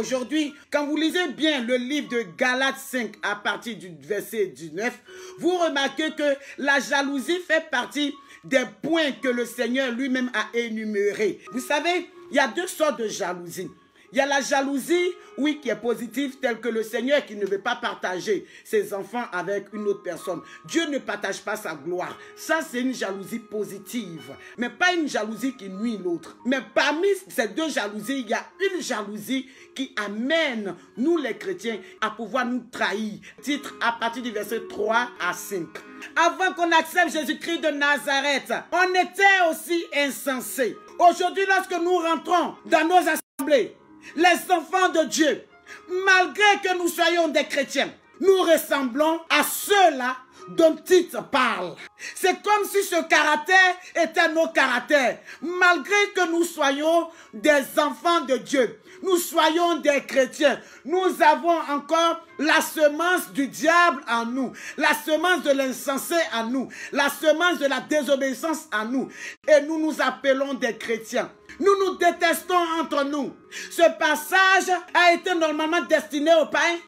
aujourd'hui, quand vous lisez bien le livre de Galates 5 à partir du verset 19, vous remarquez que la jalousie fait partie des points que le Seigneur lui-même a énumérés. Vous savez, il y a deux sortes de jalousie. Il y a la jalousie, oui, qui est positive, telle que le Seigneur qui ne veut pas partager ses enfants avec une autre personne. Dieu ne partage pas sa gloire. Ça, c'est une jalousie positive, mais pas une jalousie qui nuit l'autre. Mais parmi ces deux jalousies, il y a une jalousie qui amène, nous les chrétiens, à pouvoir nous trahir. Titre à partir du verset 3 à 5. Avant qu'on accepte Jésus-Christ de Nazareth, on était aussi insensés. Aujourd'hui, lorsque nous rentrons dans nos assemblées, les enfants de Dieu, malgré que nous soyons des chrétiens, nous ressemblons à ceux-là dont Tite parle. C'est comme si ce caractère était nos caractères. Malgré que nous soyons des enfants de Dieu, nous soyons des chrétiens, nous avons encore la semence du diable en nous, la semence de l'insensé en nous, la semence de la désobéissance en nous. Et nous nous appelons des chrétiens. Nous nous détestons entre nous. Ce passage a été normalement destiné aux païens.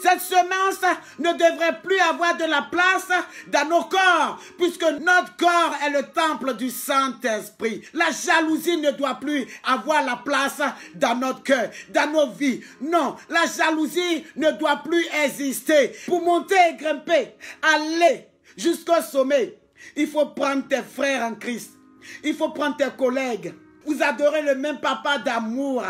Cette semence ne devrait plus avoir de la place dans nos corps, puisque notre corps est le temple du Saint-Esprit. La jalousie ne doit plus avoir la place dans notre cœur, dans nos vies. Non, la jalousie ne doit plus exister. Pour monter et grimper, aller jusqu'au sommet, il faut prendre tes frères en Christ. Il faut prendre tes collègues. Vous adorez le même papa d'amour.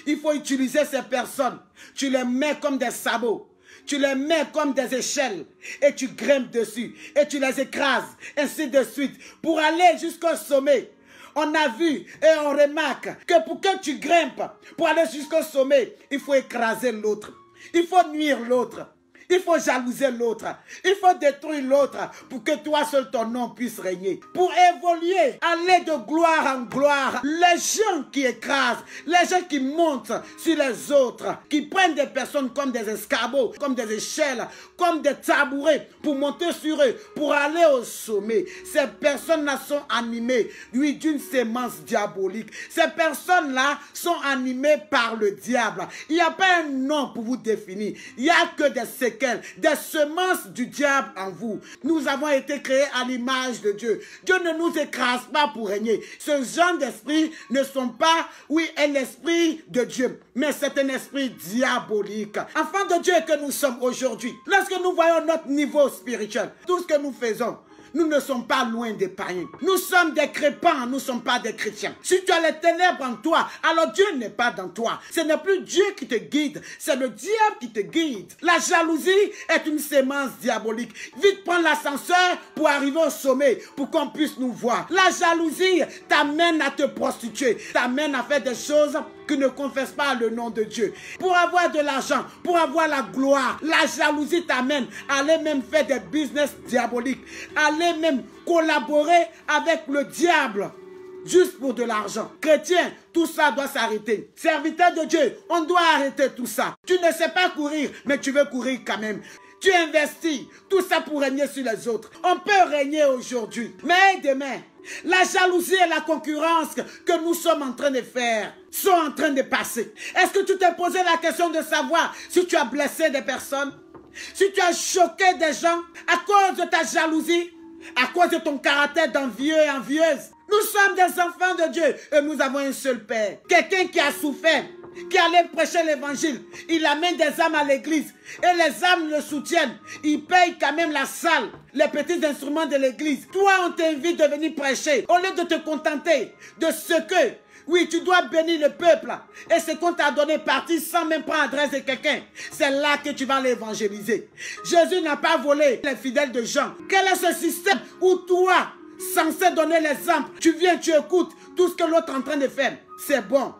Il faut utiliser ces personnes. Tu les mets comme des sabots. Tu les mets comme des échelles. Et tu grimpes dessus. Et tu les écrases. Ainsi de suite. Pour aller jusqu'au sommet. On a vu et on remarque que pour que tu grimpes, pour aller jusqu'au sommet, il faut écraser l'autre. Il faut nuire l'autre. Il faut jalouser l'autre. Il faut détruire l'autre pour que toi seul ton nom puisse régner. Pour évoluer, aller de gloire en gloire. Les gens qui écrasent, les gens qui montent sur les autres, qui prennent des personnes comme des escabeaux, comme des échelles, comme des tabourets pour monter sur eux, pour aller au sommet. Ces personnes-là sont animées, oui, d'une sémence diabolique. Ces personnes-là sont animées par le diable. Il n'y a pas un nom pour vous définir. Il n'y a que des séquelles, des semences du diable en vous. Nous avons été créés à l'image de Dieu. Dieu ne nous écrase pas pour régner. Ce genre d'esprit ne sont pas, oui, un esprit de Dieu, mais c'est un esprit diabolique. Enfants de Dieu que nous sommes aujourd'hui, lorsque nous voyons notre niveau spirituel, tout ce que nous faisons, nous ne sommes pas loin des païens. Nous sommes des crépants, nous ne sommes pas des chrétiens. Si tu as les ténèbres en toi, alors Dieu n'est pas dans toi. Ce n'est plus Dieu qui te guide, c'est le diable qui te guide. La jalousie est une sémence diabolique. Vite prends l'ascenseur pour arriver au sommet, pour qu'on puisse nous voir. La jalousie t'amène à te prostituer, t'amène à faire des choses qui ne confessent pas le nom de Dieu. Pour avoir de l'argent, pour avoir la gloire, la jalousie t'amène à aller même faire des business diaboliques, aller même collaborer avec le diable, juste pour de l'argent. Chrétien, tout ça doit s'arrêter. Serviteur de Dieu, on doit arrêter tout ça. Tu ne sais pas courir, mais tu veux courir quand même. Tu investis, tout ça pour régner sur les autres. On peut régner aujourd'hui, mais demain, la jalousie et la concurrence que nous sommes en train de faire sont en train de passer. Est-ce que tu t'es posé la question de savoir si tu as blessé des personnes? Si tu as choqué des gens à cause de ta jalousie? À cause de ton caractère d'envieux et envieuse? Nous sommes des enfants de Dieu et nous avons un seul Père. Quelqu'un qui a souffert, qui allait prêcher l'évangile. Il amène des âmes à l'église et les âmes le soutiennent. Il paye quand même la salle, les petits instruments de l'église. Toi, on t'invite de venir prêcher. Au lieu de te contenter de ce que, oui, tu dois bénir le peuple et ce qu'on t'a donné parti sans même prendre l'adresse de quelqu'un. C'est là que tu vas l'évangéliser. Jésus n'a pas volé les fidèles de Jean. Quel est ce système où toi, censé donner l'exemple, tu viens, tu écoutes tout ce que l'autre est en train de faire? C'est bon.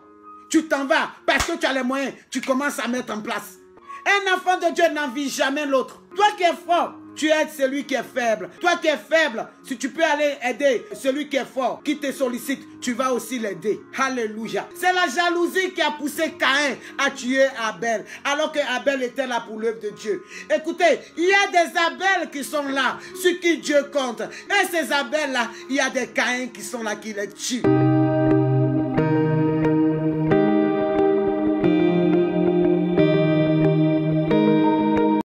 Tu t'en vas parce que tu as les moyens. Tu commences à mettre en place. Un enfant de Dieu n'envie jamais l'autre. Toi qui es fort, tu aides celui qui est faible. Toi qui es faible, si tu peux aller aider celui qui est fort, qui te sollicite, tu vas aussi l'aider. Alléluia. C'est la jalousie qui a poussé Caïn à tuer Abel, alors que Abel était là pour l'œuvre de Dieu. Écoutez, il y a des Abel qui sont là, sur qui Dieu compte. Et ces Abel-là, il y a des Caïn qui sont là, qui les tuent.